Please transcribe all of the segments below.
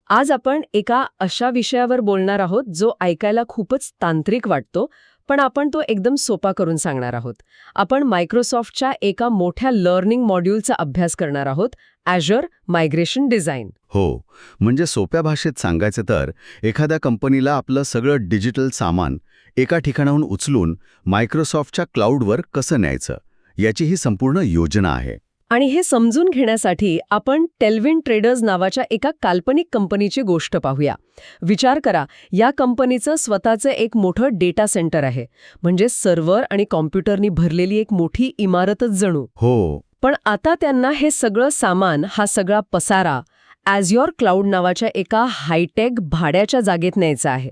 आज आपण एका अशा विषयावर बोलणार आहोत जो ऐकायला खूपच तांत्रिक वाटतो, पण आपण तो एकदम सोपा करून सांगणार आहोत. आपण मायक्रोसॉफ्टच्या एका मोठ्या लर्निंग मॉड्यूलचा अभ्यास करणार आहोत, Azure मायग्रेशन डिझाइन. हो, म्हणजे सोप्या भाषेत सांगायचं तर एखाद्या कंपनीला आपलं सगळं डिजिटल सामान एका ठिकाणाहून उचलून मायक्रोसॉफ्टच्या क्लाउडवर कसं न्यायचं, याची ही संपूर्ण योजना आहे. आणि हे समजून घेण्यासाठी आपण टेलविन ट्रेडर्स नावाच्या एका काल्पनिक कंपनीची गोष्ट पाहूया. विचार करा, या कंपनीचं स्वतःचं एक मोठं डेटा सेंटर आहे, म्हणजे सर्व्हर आणि कॉम्प्युटरनी भरलेली एक मोठी इमारतच जणू. हो, पण आता त्यांना हे सगळं सामान, हा सगळा पसारा Azure क्लाउड नावाच्या एका हायटेक भाड्याच्या जागेत न्यायचा आहे.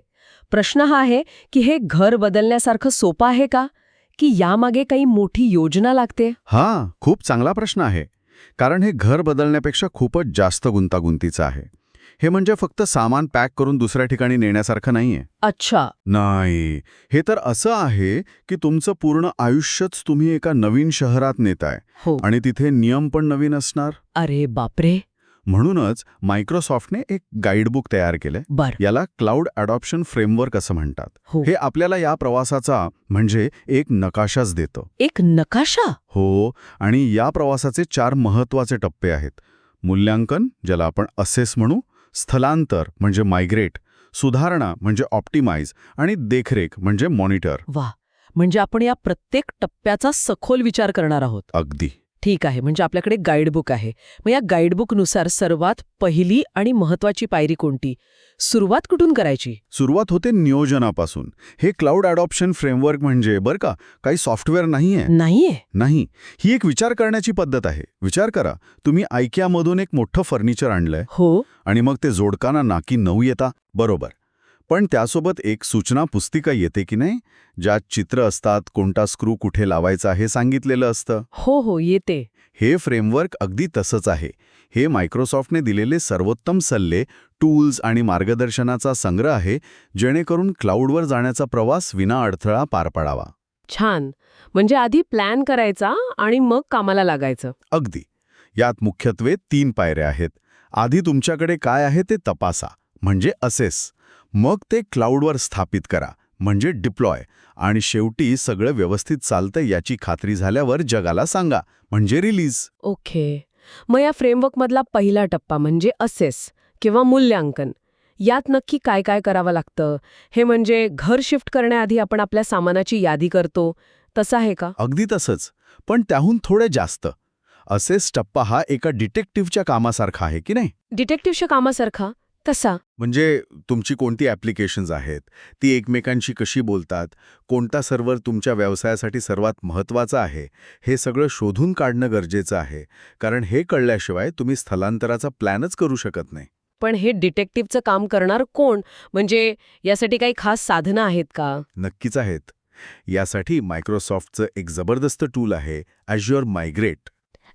प्रश्न हा आहे की हे घर बदलण्यासारखं सोपं आहे का, की यामागे काही मोठी योजना लागते? हां, खूप चांगला प्रश्न आहे. कारण हे घर बदलण्यापेक्षा खूपच जास्त गुंतागुंतीचं आहे. हे म्हणजे फक्त सामान पॅक करून दुसऱ्या ठिकाणी नेण्यासारखं नाहीये. अच्छा. नाही, हे तर असं आहे की तुमचं पूर्ण आयुष्यच तुम्ही एका नवीन शहरात नेताय हो. आणि तिथे नियम पण नवीन असणार. अरे बापरे. म्हणूनच मायक्रोसॉफ्टने एक गाईडबुक तयार केलंय. बर. याला क्लाउड अडॉप्शन फ्रेमवर्क असं म्हणतात. हो. हे आपल्याला या प्रवासाचा म्हणजे एक नकाशाच देतं. एक नकाशा? हो, आणि या प्रवासाचे 4 महत्वाचे टप्पे आहेत. मूल्यांकन, ज्याला आपण असेस म्हणू, स्थलांतर म्हणजे मायग्रेट, सुधारणा म्हणजे ऑप्टिमाइज आणि देखरेख म्हणजे मॉनिटर. वा, म्हणजे आपण या प्रत्येक टप्प्याचा सखोल विचार करणार आहोत. अगदी. ठीक आहे, म्हणजे आपल्याकडे गाईडबुक आहे. मग या गाईडबुकनुसार सर्वात पहिली आणि महत्वाची पायरी कोणती? सुरुवात कुठून करायची? सुरुवात होते नियोजनापासून. हे क्लाउड अडॉप्शन फ्रेमवर्क म्हणजे बरं का, काही सॉफ्टवेअर नाहीये. नाहीये? नाही, ही एक विचार करण्याची पद्धत आहे. विचार करा, तुम्ही IKEAमधून एक मोठं फर्निचर आणलंय हो. आणि मग ते जोडताना नाकी 9 येता, बरोबर. पण त्यासोबत एक सूचना पुस्तिका येते की नाही, ज्यात चित्र असतात, कोणता स्क्रू कुठे लावायचा हे सांगितलेलं असतं. हो हो, येते. हे फ्रेमवर्क अगदी तसंच आहे. हे मायक्रोसॉफ्टने दिलेले सर्वोत्तम सल्ले, टूल्स आणि मार्गदर्शनाचा संग्रह आहे, जेणेकरून क्लाउडवर जाण्याचा प्रवास विना अडथळा पार पाडावा. छान. म्हणजे आधी प्लॅन करायचा आणि मग कामाला लागायचं. अगदी. यात मुख्यत्वे 3 पायऱ्या आहेत. आधी तुमच्याकडे काय आहे ते तपासा, म्हणजे असेस. मग ते क्लाउडवर स्थापित करा, म्हणजे डिप्लॉय. आणि शेवटी सगळं व्यवस्थित चालतंय याची खात्री झाल्यावर जगाला सांगा, म्हणजे रिलीज. ओके. मग या फ्रेमवर्कमधला पहिला टप्पा म्हणजे असेस किंवा मूल्यांकन. यात नक्की काय काय करावं लागतं? हे म्हणजे घर शिफ्ट करण्याआधी आपण आपल्या सामानाची यादी करतो, तसं आहे का? अगदी तसंच, पण त्याहून थोडे जास्त. असेस टप्पा हा एका डिटेक्टिव्हच्या कामासारखा आहे की नाही? डिटेक्टिव्हच्या कामासारखा? कसा? म्हणजे तुमची कोणती ॲप्लिकेशन्स आहेत, ती एकमेकांशी कशी बोलतात, कोणता सर्व्हर तुमच्या व्यवसायासाठी सर्वात महत्त्वाचा आहे, हे सगळं शोधून काढणं गरजेचं आहे. कारण हे कळल्याशिवाय तुम्ही स्थलांतराचा प्लॅनच करू शकत नाही. पण हे डिटेक्टिव्हचं काम करणार कोण? म्हणजे यासाठी काही खास साधनं आहेत का? नक्कीच आहेत. यासाठी मायक्रोसॉफ्टचं एक जबरदस्त टूल आहे, Azure मायग्रेट.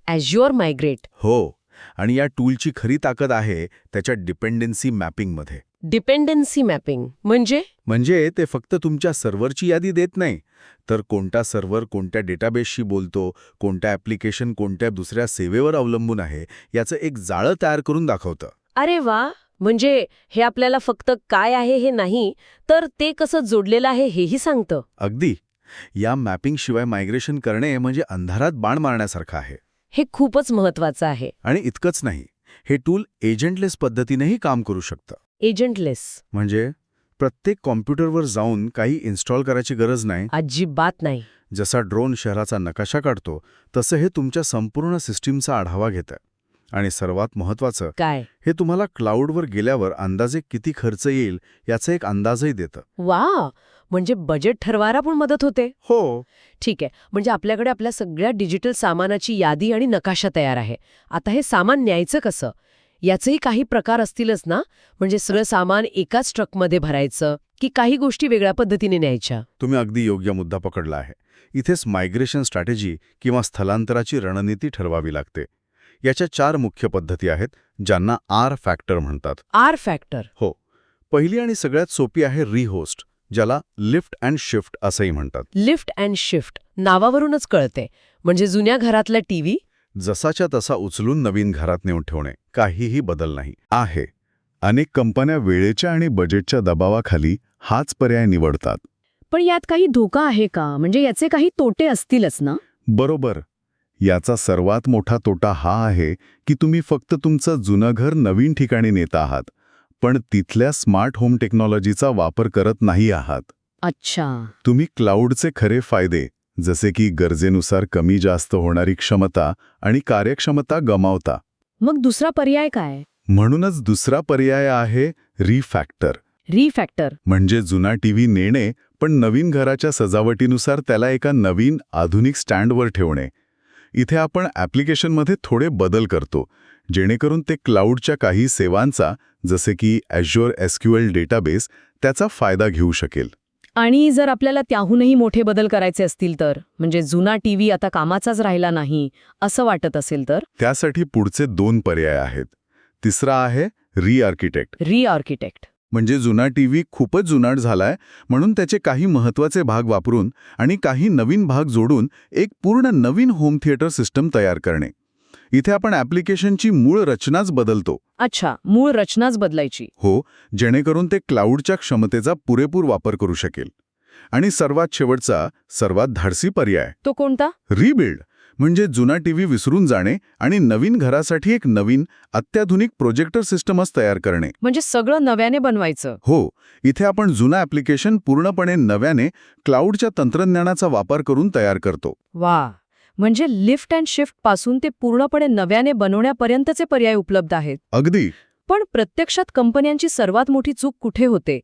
Azure migrate. हो, आणि या टूलची खरी ताकद आहे त्याच्या डिपेंडन्सी मॅपिंगमध्ये. डिपेंडन्सी मॅपिंग म्हणजे? म्हणजे ते फक्त तुमच्या सर्व्हरची यादी देत नाही, तर कोणता सर्व्हर कोणत्या डेटाबेसशी बोलतो, कोणत्या ॲप्लिकेशन कोणत्या दुसऱ्या सेवेवर अवलंबून आहे, याचं एक जाळं तयार करून दाखवतं. अरे वा. म्हणजे हे आपल्याला फक्त काय आहे हे नाही, तर ते कसं जोडलेलं आहे हेही सांगतं. अगदी. या मॅपिंगशिवाय मायग्रेशन करणे म्हणजे अंधारात बाण मारण्यासारखं आहे. हे खूपच महत्वाचं आहे. आणि इतकंच नाही, हे टूल एजंटलेस पद्धतीनेही काम करू शकतं. एजंटलेस म्हणजे प्रत्येक कॉम्प्युटरवर जाऊन काही इन्स्टॉल करायची गरज नाही. अजिबात नाही. जसा ड्रोन शहराचा नकाशा काढतो, तसं हे तुमच्या संपूर्ण सिस्टीमचा आढावा घेतं. आणि सर्वात महत्त्वाचं, काय? हे तुम्हाला क्लाउडवर गेल्यावर अंदाजे किती खर्च येईल याचा एक अंदाजही देतं. वा, म्हणजे बजेट ठरवायला पण मदत होते. हो. ठीक आहे, म्हणजे आपल्याकडे आपल्या सगळ्या डिजिटल सामानाची यादी आणि नकाशा तयार आहे. आता हे सामान न्यायचं कसं? याचेही काही प्रकार असतीलच ना? म्हणजे सगळं सामान एकाच ट्रकमध्ये भरायचं की काही गोष्टी वेगळ्या पद्धतीने न्यायच्या? तुम्ही अगदी योग्य मुद्दा पकडला आहे. इथेच मायग्रेशन स्ट्रॅटेजी किंवा स्थलांतराची रणनीती ठरवावी लागते. याच्या 4 मुख्य पद्धती आहेत, ज्यांना R फॅक्टर म्हणतात. R factor? हो. पहिली आणि सगळ्यात सोपी आहे रिहोस्ट, ज्याला लिफ्ट अँड शिफ्ट असंही म्हणतात. लिफ्ट अँड शिफ्ट नावावरूनच कळते. म्हणजे जुन्या घरातला टीव्ही जसाच्या तसा उचलून नवीन घरात नेऊन ठेवणे, काहीही बदल नाही आहे. अनेक कंपन्या वेळेच्या आणि बजेटच्या दबावाखाली हाच पर्याय निवडतात. पण यात काही धोका आहे का? म्हणजे याचे काही तोटे असतीलच ना? बरोबर. याचा सर्वात मोठा तोटा हा आहे की तुम्ही फक्त तुमचं जुनं घर नवीन ठिकाणी नेत आहात, पण तिथल्या स्मार्ट होम टेक्नॉलॉजीचा वापर करत नाही आहात. अच्छा. तुम्ही क्लाउडचे खरे फायदे, जसे की गरजेनुसार कमी जास्त होणारी क्षमता आणि कार्यक्षमता गमावता. मग दुसरा पर्याय काय? म्हणूनच दुसरा पर्याय आहे रिफॅक्टर. रिफॅक्टर. म्हणजे जुना टीव्ही नेणे, पण नवीन घराच्या सजावटीनुसार त्याला एका नवीन आधुनिक स्टँडवर ठेवणे. इथे आपण ॲप्लिकेशनमध्ये थोडे बदल करतो, जेणेकरून ते क्लाउडच्या काही सेवांचा, जसे की Azure SQL डेटाबेस, त्याचा फायदा घेऊ शकेल. आणि जर आपल्याला त्याहूनही मोठे बदल करायचे असतील तर, म्हणजे जुना टीव्ही आता कामाचाच राहिला नाही असं वाटत असेल तर? त्यासाठी पुढचे 2 पर्याय आहेत. तिसरा आहे रिआर्किटेक्ट. रिआर्किटेक्ट. म्हणजे जुना टीव्ही खूपच जुनाट झालाय, म्हणून त्याचे काही महत्त्वाचे भाग वापरून आणि काही नवीन भाग जोडून एक पूर्ण नवीन होम थिएटर सिस्टम तयार करणे. इथे आपण ॲप्लिकेशनची मूळ रचनाच बदलतो. अच्छा, मूळ रचनाच बदलायची. हो, जेणेकरून ते क्लाउडच्या क्षमतेचा पुरेपूर वापर करू शकेल. आणि सर्वात शेवटचा, सर्वात धाडसी पर्याय, तो कोणता? रिबिल्ड. म्हणजे जुना टीव्ही विसरून जाणे आणि नवीन घरासाठी एक नवीन, अत्याधुनिक प्रोजेक्टर सिस्टमच तयार करणे. म्हणजे सगळं नव्याने बनवायचं. हो, इथे आपण जुनं ॲप्लिकेशन पूर्णपणे नव्याने क्लाउडच्या तंत्रज्ञानाचा वापर करून तयार करतो. वा, म्हणजे लिफ्ट अँड शिफ्ट पासून ते पूर्णपणे नव्याने बनवण्यापर्यंतचे पर्याय उपलब्ध आहेत. अगदी. पण प्रत्यक्षात कंपन्यांची सर्वात मोठी चूक कुठे होते?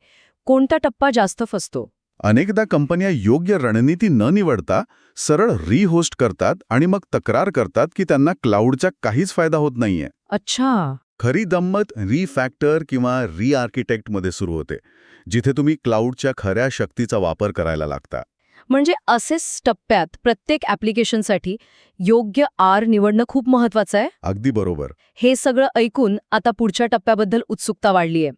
कोणता टप्पा जास्त फसतो? अनेकदा कंपन्या योग्य रणनीती न निवडता सरळ रिहोस्ट करतात आणि मग तक्रार करतात की त्यांना क्लाउडचा काहीच फायदा होत नाहीये. अच्छा. खरी गंमत रिफॅक्टर किंवा रिआर्किटेक्टमध्ये सुरू होते, जिथे तुम्ही क्लाउडच्या खऱ्या शक्तीचा वापर करायला लागता. म्हणजे असेच टप्प्यात प्रत्येक ॲप्लिकेशनसाठी योग्य निवडणं खूप महत्वाचं आहे. अगदी बरोबर. हे सगळं ऐकून आता पुढच्या टप्प्याबद्दल उत्सुकता वाढलीय.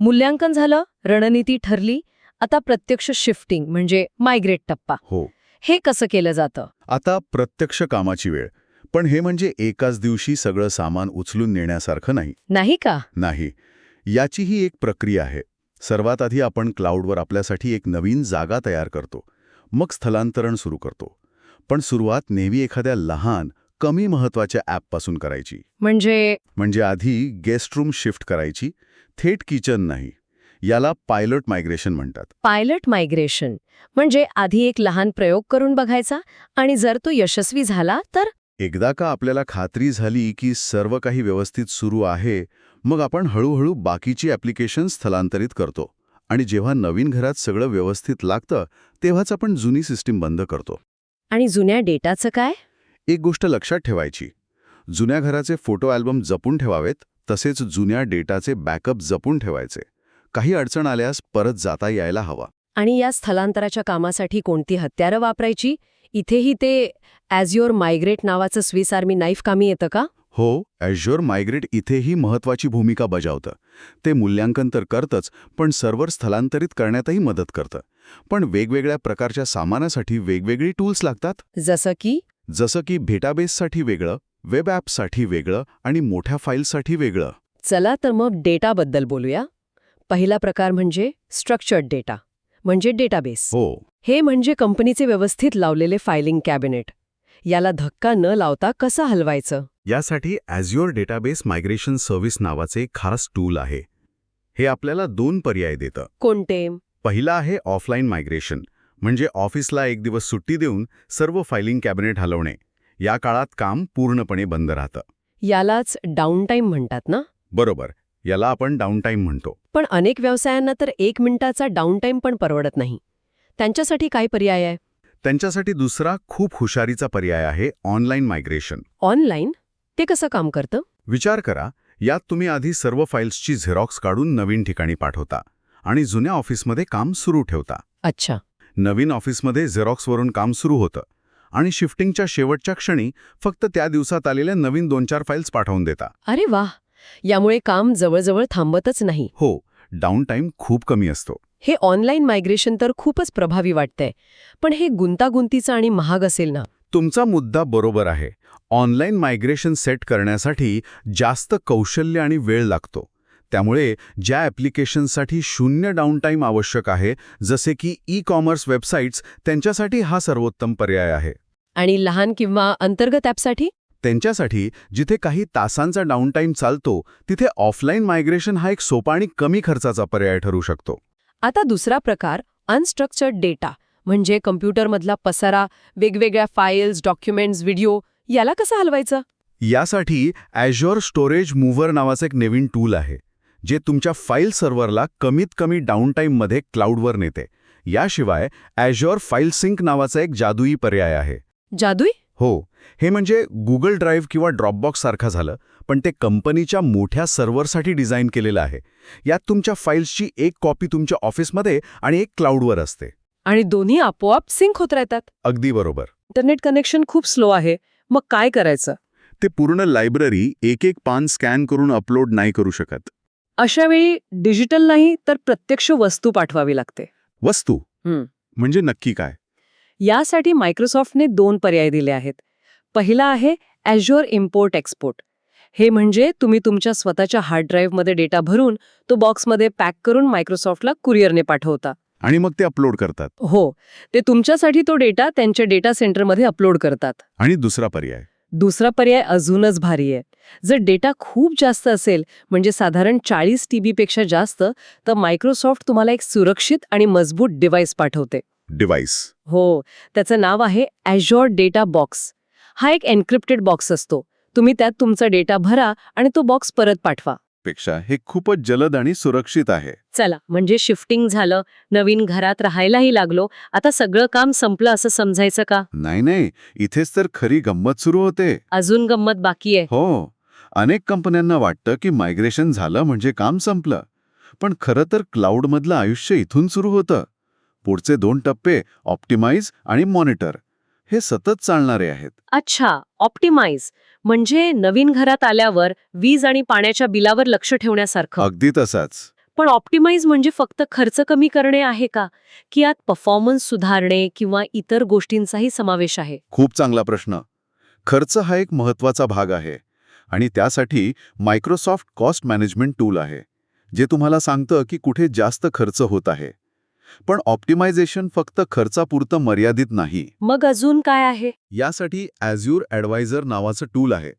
मूल्यांकन झालं, रणनीती ठरली, आता प्रत्यक्ष शिफ्टिंग म्हणजे मायग्रेट टप्पा. हो. हे कसं केलं जातं? आता प्रत्यक्ष कामाची वेळ. पण हे म्हणजे एकाच दिवशी सगळं सामान उचलून नेण्यासारखं नाही. नाही का? नाही. याचीही एक प्रक्रिया आहे. सर्वात आधी आपण क्लाउडवर आपल्यासाठी एक नवीन जागा तयार करतो. मग स्थलांतरण सुरू करतो. पण सुरुवात नेहमी एखाद्या लहान, कमी महत्त्वाच्या ॲपपासून करायची. म्हणजे आधी गेस्ट रूम शिफ्ट करायची, थेट किचन नाही. याला पायलट मायग्रेशन म्हणतात. पायलट मायग्रेशन म्हणजे आधी एक लहान प्रयोग करून बघायचा आणि जर तो यशस्वी झाला तर? एकदा का आपल्याला खात्री झाली की सर्व काही व्यवस्थित सुरू आहे, मग आपण हळूहळू बाकीची ॲप्लिकेशन स्थलांतरित करतो. आणि जेव्हा नवीन घरात सगळं व्यवस्थित लागतं, तेव्हाच आपण जुनी सिस्टीम बंद करतो. आणि जुन्या डेटाचं काय? एक गोष्ट लक्षात ठेवायची. जुन्या घराचे फोटो अल्बम जपून ठेवावेत, तसेच जुन्या डेटाचे बॅकअप जपून ठेवायचे. काही अडचण आल्यास परत जाता यायला हवा. आणि या स्थलांतराच्या कामासाठी कोणती हत्यारं वापरायची? इथेही ते Azure मायग्रेट नावाचं स्विस आर्मी नाईफ कामी येतं का? हो, Azure मायग्रेट इथेही महत्त्वाची भूमिका बजावतं. ते मूल्यांकन तर करतंच, पण सर्व्हर स्थलांतरित करण्यातही मदत करतं. पण वेगवेगळ्या प्रकारच्या सामानासाठी वेगवेगळी टूल्स लागतात. जसं की डेटाबेससाठी वेगळं, वेब ॲपसाठी वेगळं आणि मोठ्या फाईल्ससाठी वेगळं. चला तर मग डेटाबद्दल बोलूया. पहिला प्रकार म्हणजे स्ट्रक्चर्ड डेटा, म्हणजे डेटाबेस. हो. हे म्हणजे कंपनीचे व्यवस्थित लावलेले फायलिंग कॅबिनेट. याला धक्का न लावता कसं हलवायचं? यासाठी Azure डेटाबेस मायग्रेशन सर्व्हिस नावाचे खास टूल आहे. हे आपल्याला 2 पर्याय देतं. कोणते? पहिला आहे ऑफलाईन मायग्रेशन, म्हणजे ऑफिसला एक दिवस सुट्टी देऊन सर्व फायलिंग कॅबिनेट हलवणे. या काळात काम पूर्णपणे बंद राहतं. यालाच डाऊनटाईम म्हणतात ना? बरोबर. याला आपण डाऊनटाईम म्हणतो. पण अनेक व्यवसायांना तर 1 मिनिटाचा डाऊनटाईम पण परवडत नाही. त्यांच्यासाठी काय पर्याय आहे? त्यांच्यासाठी दुसरा खूप हुशारीचा पर्याय आहे ऑनलाईन मायग्रेशन. ऑनलाईन? ते कसं काम करतं? विचार करा, यात तुम्ही आधी सर्व फाईल्सची झेरॉक्स काढून नवीन ठिकाणी पाठवता आणि जुन्या ऑफिसमध्ये काम सुरू ठेवता. अच्छा. नवीन ऑफिसमध्ये झेरॉक्सवरून काम सुरू होतं आणि शिफ्टिंगच्या शेवटच्या क्षणी फक्त त्या दिवसात आलेल्या नवीन 2-4 फाईल्स पाठवून देता. अरे वाह! यामुळे काम जवळजवळ थांबतच नाही. हो, डाऊनटाईम खूप कमी असतो. हे ऑनलाईन मायग्रेशन तर खूपच प्रभावी वाटतंय. पण हे गुंतागुंतीचं आणि महाग असेल ना? तुमचा मुद्दा बरोबर आहे. ऑनलाईन मायग्रेशन सेट करण्यासाठी जास्त कौशल्य आणि वेळ लागतो. त्यामुळे ज्या ॲप्लिकेशन्ससाठी 0 डाऊनटाईम आवश्यक आहे, जसे की ई-कॉमर्स वेबसाईट्स, त्यांच्यासाठी हा सर्वोत्तम पर्याय आहे. आणि लहान किंवा अंतर्गत ॲपसाठी? त्यांच्यासाठी जिथे काही तासांचा डाऊनटाईम चालतो, तिथे ऑफलाईन मायग्रेशन हा एक सोपा आणि कमी खर्चाचा पर्याय ठरू शकतो. आता दुसरा प्रकार अनस्ट्रक्चर्ड डेटा, म्हणजे कम्प्युटरमधला पसारा, वेगवेगळ्या फाईल्स, डॉक्युमेंट्स, व्हिडिओ, याला कसं हलवायचं? यासाठी Azure स्टोरेज मूव्हर नावाचं एक नवीन टूल आहे, जे तुमच्या फाईल सर्व्हरला कमीत कमी डाऊनटाईममध्ये क्लाउडवर नेते. याशिवाय Azure फाईल सिंक नावाचा एक जादुई पर्याय आहे. जादुई? हो, हे म्हणजे गुगल ड्राईव्ह किंवा ड्रॉपबॉक्स सारखं झालं, पण ते कंपनीच्या मोठ्या सर्व्हरसाठी डिझाईन केलेलं आहे. यात तुमच्या फाईल्सची एक कॉपी तुमच्या ऑफिसमध्ये आणि एक क्लाउडवर असते. आणि दोन्ही आपोआप सिंक होत राहतात. अगदी बरोबर. इंटरनेट कनेक्शन खूप स्लो आहे, मग काय करायचं? ते पूर्ण लायब्ररी एक पान स्कॅन करून अपलोड नाही करू शकत. अशा वेळी डिजिटल नाही तर प्रत्यक्ष वस्तू पाठवावी लागते. वस्तू म्हणजे नक्की काय? यासाठी मायक्रोसॉफ्टने 2 पर्याय दिले आहेत. पहिला आहे Azure इम्पोर्ट एक्सपोर्ट. हे म्हणजे तुम्ही तुमच्या स्वतःच्या हार्ड ड्राईव्हमध्ये डेटा भरून तो बॉक्समध्ये पॅक करून मायक्रोसॉफ्टला कुरिअरने पाठवता. आणि मग ते अपलोड करतात. हो, ते तुमच्यासाठी तो डेटा त्यांच्या डेटा सेंटरमध्ये अपलोड करतात. आणि दुसरा पर्याय? दुसरा पर्याय अजूनच भारी आहे. जर डेटा खूप जास्त असेल, म्हणजे साधारण 40 TB पेक्षा जास्त, तर मायक्रोसॉफ्ट तुम्हाला एक सुरक्षित आणि मजबूत डिव्हाइस पाठवते. डिव्हाइस? हो, त्याचं नाव आहे Azure डेटा बॉक्स. हा एक एन्क्रिप्टेड बॉक्स असतो. तुम्ही त्यात तुमचा डेटा भरा आणि तो बॉक्स परत पाठवा. पेक्षा हे खूपच जलद आणि सुरक्षित आहे. चला, म्हणजे शिफ्टिंग झालं, नवीन घरात राहायलाही लागलो, आता सगळं काम संपलं असं समजायचं का? नाही, इथेच तर खरी गंमत सुरू होते. अजून गंमत बाकी आहे. हो, अनेक कंपन्यांना वाटतं की मायग्रेशन झालं म्हणजे काम संपलं. पण खरं तर क्लाउडमधलं आयुष्य इथून सुरू होतं. पुढचे 2 टप्पे, ऑप्टिमाइज आणि मॉनिटर, हे सतत चालणारे आहेत. अच्छा, ऑप्टिमाइज म्हणजे नवीन घरात आल्यावर वीज आणि पाण्याच्या बिलावर लक्ष ठेवण्यासारखं. अगदी तसाच. पण ऑप्टिमाइज म्हणजे फक्त खर्च कमी करणे आहे का? की यात परफॉर्मन्स सुधारणे किंवा इतर गोष्टींचाही समावेश आहे? खूप चांगला प्रश्न. खर्च हा एक महत्त्वाचा भाग आहे आणि त्यासाठी मायक्रोसॉफ्ट कॉस्ट मॅनेजमेंट टूल आहे, जे तुम्हाला सांगतं की कुठे जास्त खर्च होत आहे. पण ऑप्टिमायझेशन फक्त खर्चापुरतं मर्यादित नाही. मग अजून काय आहे? यासाठी Azure ॲडवायझर नावाचं टूल आहे.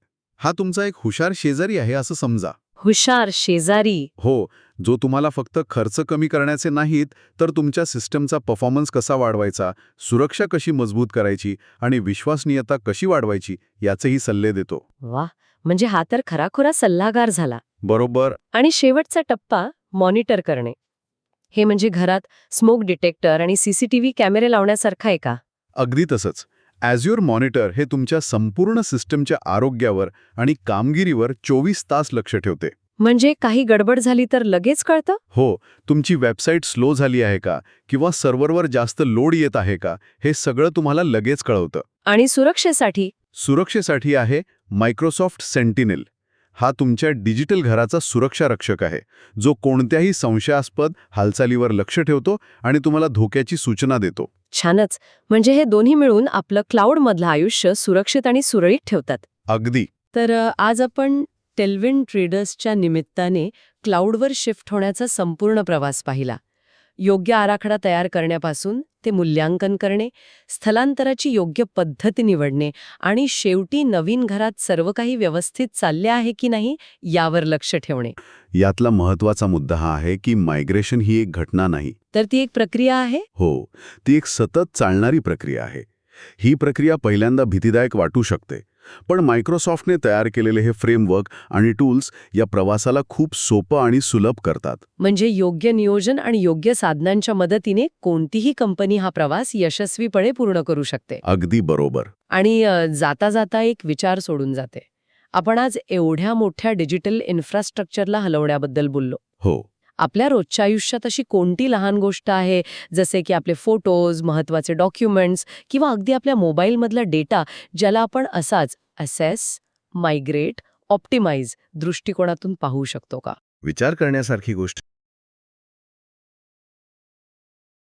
हा तुमचा एक हुशार शेजारी आहे असं समजा. हुशार शेजारी? हो, जो तुम्हाला फक्त खर्च कमी करण्याचे नाहीत, तर तुमच्या सिस्टमचा परफॉर्मन्स कसा वाढवायचा, सुरक्षा कशी मजबूत करायची आणि विश्वसनीयता कशी वाढवायची याचेही सल्ले देतो. वा, म्हणजे हा तर खराखुरा सल्लागार झाला. बरोबर. आणि शेवटचा टप्पा मॉनिटर करणे. हे म्हणजे घरात स्मोक डिटेक्टर आणि CCTV कॅमेरे लावण्यासारखं आहे का? अगदी तसंच. Azure मॉनिटर हे तुमच्या संपूर्ण सिस्टमच्या आरोग्यावर आणि कामगिरीवर 24 तास लक्ष ठेवते. म्हणजे काही गडबड झाली तर लगेच कळतं? हो, तुमची वेबसाईट स्लो झाली आहे का किंवा सर्व्हरवर जास्त लोड येत आहे का, हे सगळं तुम्हाला लगेच कळवतं. आणि सुरक्षेसाठी? सुरक्षेसाठी आहे मायक्रोसॉफ्ट सेंटिनेल. हा तुमच्या डिजिटल घराचा सुरक्षा रक्षक आहे, जो कोणत्याही संशयास्पद हालचालीवर लक्ष ठेवतो आणि तुम्हाला धोक्याची सूचना देतो. छानच. म्हणजे हे दोन्ही मिळून आपलं क्लाउडमधलं आयुष्य सुरक्षित आणि सुरळीत ठेवतात. अगदी. तर आज आपण टेलविन ट्रेडर्सच्या निमित्ताने क्लाउडवर शिफ्ट होण्याचा संपूर्ण प्रवास पाहिला. योग्य आराखडा तयार करण्यापासून ते मूल्यांकन करणे, स्थलांतराची योग्य पद्धती निवडणे आणि शेवटी नवीन घरात सर्व काही व्यवस्थित चालले आहे की नाही यावर लक्ष ठेवणे. यातला महत्त्वाचा मुद्दा हा आहे की मायग्रेशन ही एक घटना नाही, तर ती एक प्रक्रिया आहे. हो, ती एक सतत चालणारी प्रक्रिया आहे. ही प्रक्रिया पहिल्यांदा भीतीदायक वाटू शकते, पण मायक्रोसॉफ्टने तयार केलेले हे फ्रेमवर्क आणि टूल्स या प्रवासाला खूप सोपं आणि सुलभ करतात. म्हणजे योग्य नियोजन आणि योग्य साधनांच्या मदतीने कोणतीही कंपनी हा प्रवास यशस्वीपणे पूर्ण करू शकते. अगदी बरोबर. आणि जाता जाता एक विचार सोडून जाते. आपण आज एवढ्या मोठ्या डिजिटल इन्फ्रास्ट्रक्चरला हलवण्याबद्दल बोललो. हो. आपल्या रोजच्या आयुष्यात अशी कोणती लहान गोष्ट आहे, जसे की आपले फोटोज, महत्त्वाचे डॉक्युमेंट्स किंवा अगदी आपल्या मोबाईलमधला डेटा, ज्याला आपण असाच असेस, मायग्रेट, ऑप्टिमाइज दृष्टिकोनातून पाहू शकतो का? विचार करण्यासारखी गोष्ट